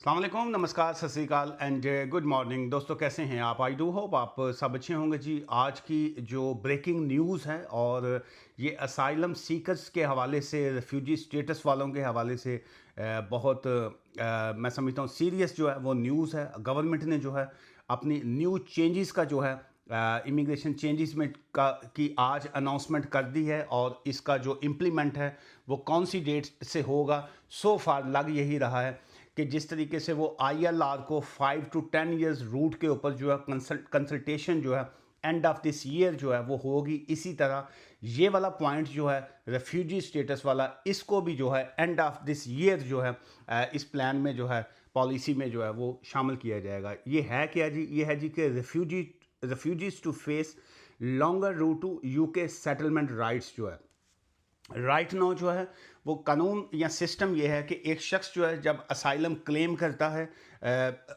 अस्सलाम वालेकुम, नमस्कार, सत श्री अकाल एंड गुड मॉर्निंग। दोस्तों कैसे हैं आप? आई डू होप आप सब अच्छे होंगे जी। आज की जो ब्रेकिंग न्यूज़ है और ये असाइलम सीकर्स के हवाले से, रेफ्यूजी स्टेटस वालों के हवाले से बहुत मैं समझता हूँ सीरियस जो है वो न्यूज़ है। गवर्नमेंट ने जो है अपनी न्यू चेंजेस का जो है इमिग्रेशन चेंजेस में का की आज अनाउंसमेंट कर दी है और इसका जो इम्प्लीमेंट है वो कौन सी डेट से होगा। सो फार लग यही रहा है कि जिस तरीके से वो आईएलआर को 5 to 10 years रूट के ऊपर जो है कंसल्टेशन जो है एंड ऑफ दिस ईयर जो है वो होगी, इसी तरह ये वाला पॉइंट जो है रेफ्यूजी स्टेटस वाला, इसको भी जो है एंड ऑफ दिस ईयर जो है इस प्लान में जो है पॉलिसी में जो है वो शामिल किया जाएगा। ये है क्या जी? ये है जी कि refugees to face longer route to UK settlement rights जो है राइट नाउ जो है वो कानून या सिस्टम ये है कि एक शख्स जो है जब असाइलम क्लेम करता है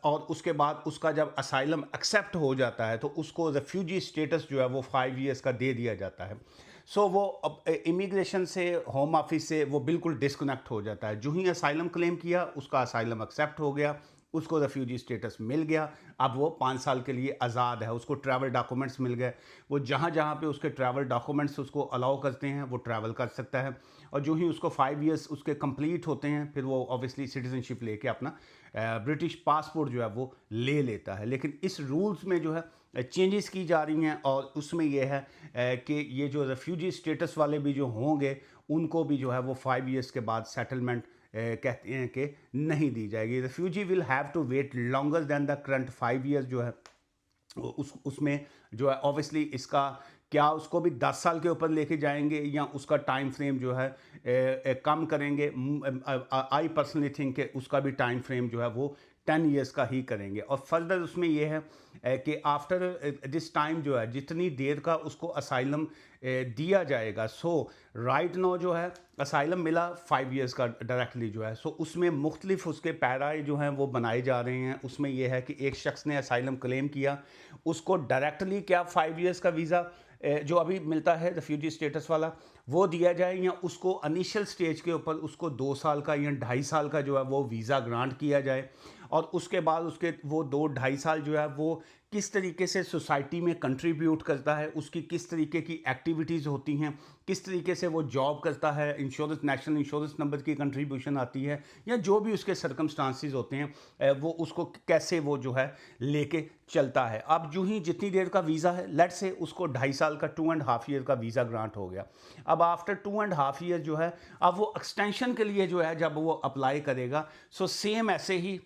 और उसके बाद उसका जब असाइलम एक्सेप्ट हो जाता है तो उसको रेफ्यूजी स्टेटस जो है वो 5 years का दे दिया जाता है। सो वो अब इमिग्रेशन से, होम ऑफिस से वो बिल्कुल डिस्कनेक्ट हो जाता है। जो ही असाइलम क्लेम किया उसका असाइलम एक्सेप्ट हो गया, उसको रेफ्यूजी स्टेटस मिल गया। अब वो 5 साल के लिए आज़ाद है, उसको ट्रैवल डॉक्यूमेंट्स मिल गए। वो जहाँ जहाँ पे उसके ट्रैवल डॉक्यूमेंट्स उसको अलाउ करते हैं वो ट्रैवल कर सकता है। और जो ही उसको 5 years उसके कंप्लीट होते हैं फिर वो ऑब्वियसली सिटीजनशिप लेके अपना ब्रिटिश पासपोर्ट जो है वो ले लेता है। लेकिन इस रूल्स में जो है चेंजेस की जा रही हैं और उसमें ये है कि ये जो रेफ्यूजी स्टेटस वाले भी जो होंगे उनको भी जो है वो 5 years के बाद सेटलमेंट कहते हैं कि नहीं दी जाएगी। Refugee will have to wait longer than the current 5 years जो है उसमें जो है ऑब्वियसली इसका क्या उसको भी 10 साल के ऊपर लेके जाएंगे या उसका टाइम फ्रेम जो है कम करेंगे। आई पर्सनली थिंक कि उसका भी टाइम फ्रेम जो है वो 10 years का ही करेंगे। और फर्दर उसमें ये है कि आफ्टर दिस टाइम जो है जितनी देर का उसको असाइलम दिया जाएगा, सो राइट नाउ जो है असाइलम मिला 5 years का डायरेक्टली जो है, सो उसमें मुख्तलिफ उसके पैराए जो हैं वो बनाए जा रहे हैं। उसमें यह है कि एक शख्स ने असाइलम क्लेम किया, उसको डायरेक्टली क्या 5 years का वीज़ा जो अभी मिलता है रेफ्यूजी स्टेटस वाला वो दिया जाए, या उसको इनिशियल स्टेज के ऊपर उसको 2 साल का या 2.5 साल का जो है वो वीज़ा ग्रांट किया जाए। और उसके बाद उसके वो 2-2.5 साल जो है वो किस तरीके से सोसाइटी में कंट्रीब्यूट करता है, उसकी किस तरीके की एक्टिविटीज़ होती हैं, किस तरीके से वो जॉब करता है, इंश्योरेंस, नेशनल इंश्योरेंस नंबर की कंट्रीब्यूशन आती है, या जो भी उसके सर्कमस्टांसिस होते हैं वो उसको कैसे वो जो है लेके चलता है। अब जो ही जितनी देर का वीज़ा है, लेट से उसको 2.5 साल का 2.5 year का वीज़ा ग्रांट हो गया। अब आफ्टर 2.5 year जो है अब वो एक्सटेंशन के लिए जो है जब वो अप्लाई करेगा, सो सेम ऐसे ही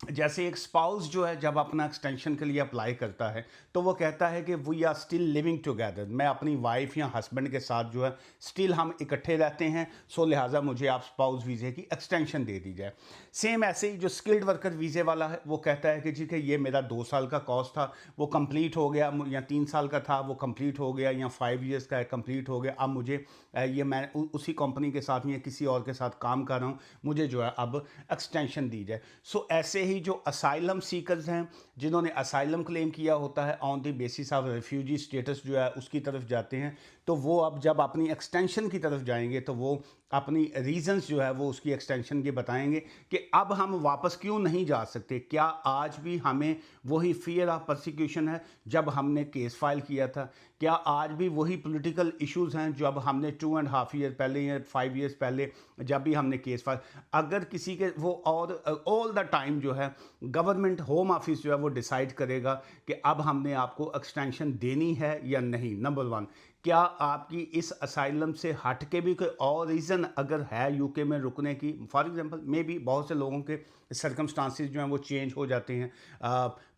जैसे एक स्पाउस जो है जब अपना एक्सटेंशन के लिए अप्लाई करता है तो वो कहता है कि we are still living together, मैं अपनी वाइफ या हस्बैंड के साथ जो है स्टिल हम इकट्ठे रहते हैं, सो लिहाजा मुझे आप स्पाउस वीज़े की एक्सटेंशन दे दी जाए। सेम ऐसे ही जो स्किल्ड वर्कर वीज़े वाला है वो कहता है कि जी कि ये मेरा 2 साल का कोर्स था वो कंप्लीट हो गया, या 3 साल का था वो कंप्लीट हो गया, या 5 years का है कंप्लीट हो गया, अब मुझे ये मैं उसी कंपनी के साथ या किसी और के साथ काम कर रहा हूँ, मुझे जो है अब एक्सटेंशन दी जाए। सो ऐसे ही जो असाइलम सीकर्स हैं जिन्होंने असाइलम क्लेम किया होता है on the basis of refugee status जो है उसकी तरफ जाते हैं, तो वो अब जब अपनी एक्सटेंशन की तरफ जाएंगे तो वो अपनी रीजंस जो है वो उसकी एक्सटेंशन के बताएंगे कि अब हम वापस क्यों नहीं जा सकते। क्या आज भी हमें वही फियर ऑफ प्रोसिक्यूशन है जब हमने केस फाइल किया था? क्या आज भी वही पॉलिटिकल इश्यूज हैं जब हमने 2.5 year पहले या 5 years पहले जब भी हमने केस फाइल? अगर किसी के वो और ऑल द टाइम जो है गवर्नमेंट होम ऑफिस जो है वो डिसाइड करेगा कि अब हमने आपको एक्सटेंशन देनी है या नहीं। नंबर वन, क्या आपकी इस असाइलम से हट के भी कोई और रीज़न अगर है यूके में रुकने की? फॉर एग्जांपल मे बी बहुत से लोगों के सर्कमस्टांसिस जो हैं वो चेंज हो जाते हैं।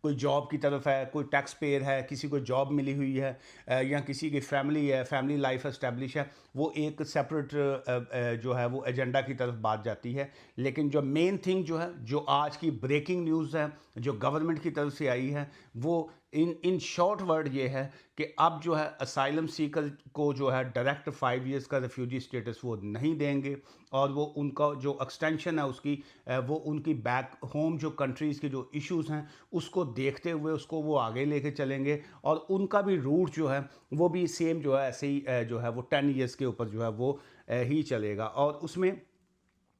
कोई जॉब की तरफ है, कोई टैक्स पेयर है, किसी को जॉब मिली हुई है, या किसी की फैमिली है, फैमिली लाइफ एस्टेब्लिश है, वो एक सेपरेट जो है वो एजेंडा की तरफ बात जाती है। लेकिन जो मेन थिंग जो है, जो आज की ब्रेकिंग न्यूज़ है जो गवर्नमेंट की तरफ से आई है, वो इन शॉर्ट वर्ड ये है कि अब जो है असाइलम सीकर को जो है डायरेक्ट 5 years का रेफ्यूजी स्टेटस वो नहीं देंगे, और वो उनका जो एक्सटेंशन है उसकी वो उनकी बैक होम जो कंट्रीज़ के जो इश्यूज़ हैं उसको देखते हुए उसको वो आगे लेके चलेंगे, और उनका भी रूट जो है वो भी सेम जो है ऐसे ही जो है वो 10 years के ऊपर जो है वो ही चलेगा। और उसमें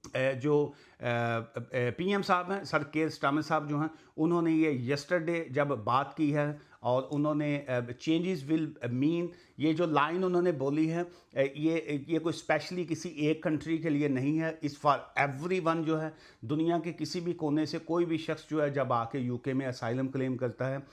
जो पीएम साहब हैं, सर केयर स्टारमर साहब जो हैं, उन्होंने ये यस्टरडे जब बात की है और उन्होंने चेंजेस विल मीन, ये जो लाइन उन्होंने बोली है, ये कोई स्पेशली किसी एक कंट्री के लिए नहीं है, इस फॉर एवरीवन जो है, दुनिया के किसी भी कोने से कोई भी शख्स जो है जब आके यूके में असाइलम क्लेम करता है,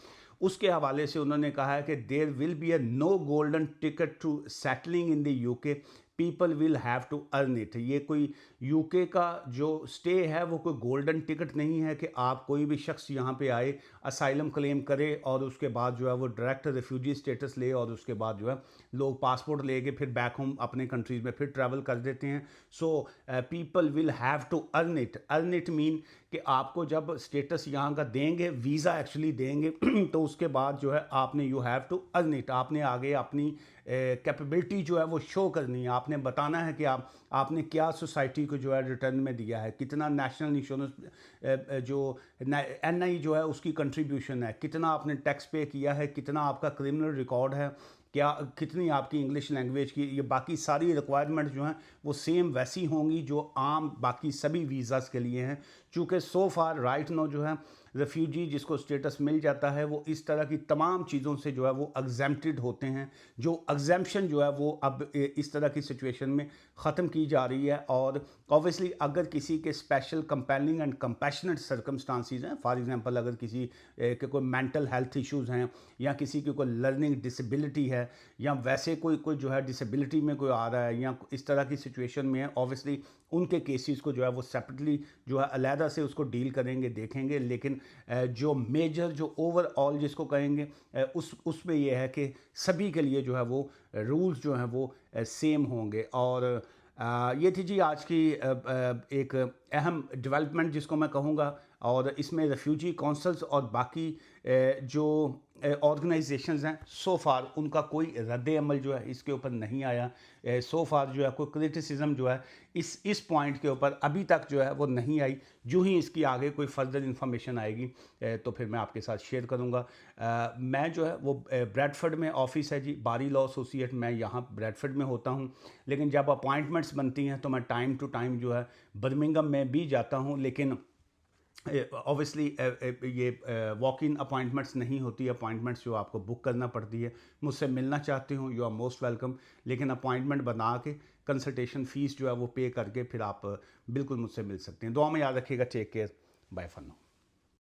उसके हवाले से उन्होंने कहा है कि there will be a no golden ticket to settling in the UK, people will have to earn it. ये कोई यूके का जो स्टे है वो कोई गोल्डन टिकट नहीं है कि आप कोई भी शख्स यहाँ पे आए, असाइलम क्लेम करे और उसके बाद जो है वो डायरेक्ट रिफ्यूजी स्टेटस ले और उसके बाद जो है लोग पासपोर्ट लेके फिर बैक होम अपने कंट्रीज़ में फिर ट्रैवल कर देते हैं। So people will have to earn it. Earn it mean कि आपको जब स्टेटस यहाँ का देंगे, वीज़ा एक्चुअली देंगे तो उसके बाद जो है आपने you have to earn it, आपने आगे अपनी कैपेबिलिटी जो है वो शो करनी है, आपने बताना है कि आपने क्या सोसाइटी को जो है रिटर्न में दिया है, कितना नेशनल इंश्योरेंस जो एनआई जो है उसकी कंट्रीब्यूशन है, कितना आपने टैक्स पे किया है, कितना आपका क्रिमिनल रिकॉर्ड है, क्या कितनी आपकी इंग्लिश लैंग्वेज की, ये बाकी सारी रिक्वायरमेंट जो हैं वो सेम वैसी होंगी जो आम बाकी सभी वीज़ाज़ के लिए हैं। चूँकि सो फार राइट नो जो है रेफ्यूजी जिसको स्टेटस मिल जाता है वो इस तरह की तमाम चीज़ों से जो है वो एग्जेम्प्टेड होते हैं, जो एग्जेम्पशन जो है वो अब इस तरह की सिचुएशन में ख़त्म की जा रही है। और ऑब्वियसली अगर किसी के special compelling and compassionate circumstances हैं, फॉर एग्जांपल अगर किसी के कोई मेंटल हेल्थ इश्यूज़ हैं या किसी की कोई लर्निंग डिसेबिलिटी है या वैसे कोई जो है डिसेबिलिटी में कोई आ रहा है या इस तरह की सिचुएशन में है, ऑब्वियसली उनके केसेस को जो है वो सेपरेटली जो है अलहदा से उसको डील करेंगे, देखेंगे। लेकिन जो मेजर जो ओवरऑल जिसको कहेंगे उसमें ये है कि सभी के लिए जो है वो रूल्स जो हैं वो सेम होंगे। और ये थी जी आज की एक अहम डेवलपमेंट जिसको मैं कहूँगा। और इसमें रेफ्यूजी काउंसिल्स और बाकी जो ऑर्गेनाइजेशंस हैं सो फार उनका कोई रद्द अमल जो है इसके ऊपर नहीं आया। सो फार जो है कोई क्रिटिसिज्म जो है इस पॉइंट के ऊपर अभी तक जो है वो नहीं आई। जो ही इसकी आगे कोई फर्दर इन्फॉर्मेशन आएगी तो फिर मैं आपके साथ शेयर करूंगा। मैं जो है वो ब्रैडफर्ड में ऑफिस है जी, बारी लॉ एसोसिएट, मैं यहाँ ब्रैडफर्ड में होता हूँ। लेकिन जब अपॉइंटमेंट्स बनती हैं तो मैं टाइम टू टाइम जो है बर्मिंघम में भी जाता हूँ। लेकिन ऑब्वियसली ये वॉक इन अपॉइंटमेंट्स नहीं होती, अपॉइंटमेंट्स जो आपको बुक करना पड़ती है। मुझसे मिलना चाहते हो यू आर मोस्ट वेलकम, लेकिन अपॉइंटमेंट बना के कंसल्टेशन फ़ीस जो है वो पे करके फिर आप बिल्कुल मुझसे मिल सकते हैं। दुआ में याद रखिएगा। Take care, bye for now.